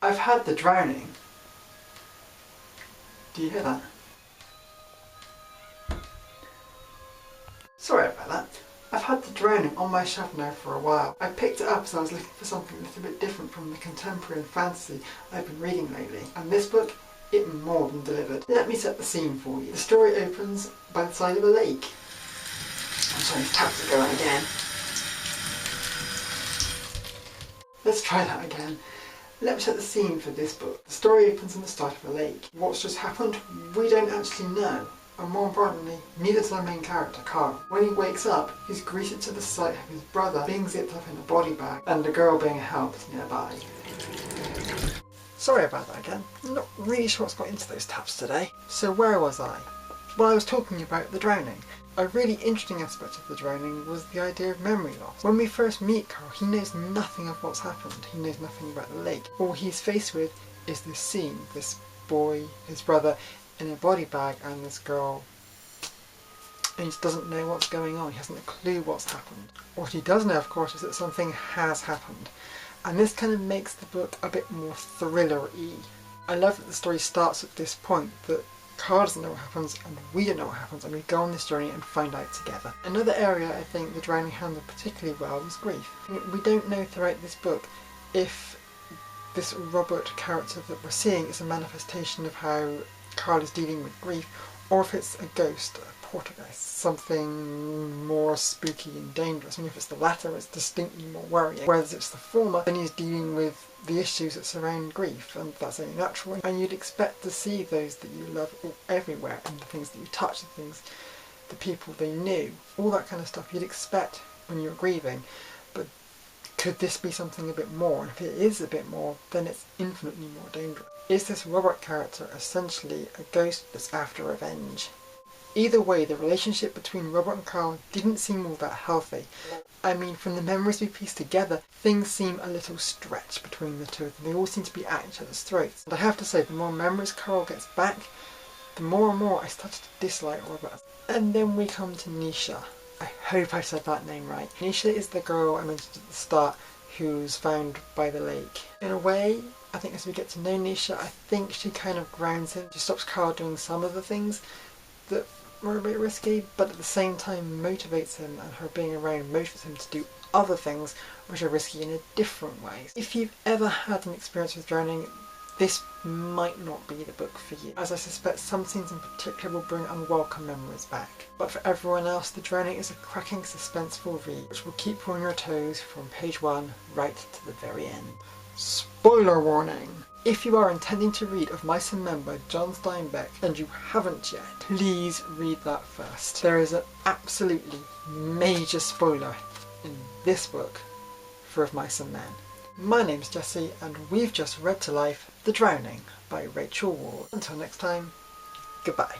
I've had the drowning. Do you hear that? Sorry about that. I've had the drowning on my shelf now for a while. I picked it up as I was looking for something a little bit different from the contemporary and fantasy I've been reading lately. And this book, it more than delivered. Let me set the scene for you. The story opens by the side of a lake. I'm sorry, the taps are going again. Let's try that again. Let me set the scene for this book. The story opens on the start of a lake. What's just happened? We don't actually know. And more importantly, neither does our main character, Carl. When he wakes up, he's greeted to the sight of his brother being zipped up in a body bag and a girl being helped nearby. Sorry about that again. I'm not really sure what's got into those taps today. So where was I? Well, I was talking about the drowning. A really interesting aspect of the drowning was the idea of memory loss. When we first meet Carl, he knows nothing of what's happened. He knows nothing about the lake. All he's faced with is this scene, this boy, his brother, in a body bag and this girl, and he just doesn't know what's going on. He hasn't a clue what's happened. What he does know, of course, is that something has happened, and this kind of makes the book a bit more thriller-y. I love that the story starts at this point, that Carl doesn't know what happens and we don't know what happens, and we go on this journey and find out together. Another area I think the drowning handled particularly well was grief. We don't know throughout this book if this Robert character that we're seeing is a manifestation of how Carl is dealing with grief, or if it's a ghost, a poltergeist, something more spooky and dangerous. I mean, if it's the latter, it's distinctly more worrying, whereas if it's the former, then he's dealing with the issues that surround grief, and that's only natural, and you'd expect to see those that you love everywhere, and the things that you touch, the things, the people they knew, all that kind of stuff you'd expect when you're grieving. But could this be something a bit more? And if it is a bit more, then it's infinitely more dangerous. Is this Robert character essentially a ghost that's after revenge? Either way, the relationship between Robert and Carl didn't seem all that healthy. I mean, from the memories we pieced together, things seem a little stretched between the two of them. They all seem to be at each other's throats. And I have to say, the more memories Carl gets back, the more and more I started to dislike Robert. And then we come to Nisha. I hope I said that name right. Nisha is the girl I mentioned at the start who's found by the lake. In a way, I think as we get to know Nisha, I think she kind of grounds him. She stops Carl doing some of the things that were a bit risky, but at the same time motivates him, and her being around motivates him to do other things which are risky in a different way. If you've ever had an experience with drowning, this might not be the book for you, as I suspect some scenes in particular will bring unwelcome memories back. But for everyone else, The Drowning is a cracking suspenseful read which will keep you on your toes from page 1 right to the very end. Spoiler warning! If you are intending to read Of Mice and Men by John Steinbeck and you haven't yet, please read that first. There is an absolutely major spoiler in this book for Of Mice and Men. My name's Jessie, and we've just read to life The Drowning by Rachel Ward. Until next time, goodbye.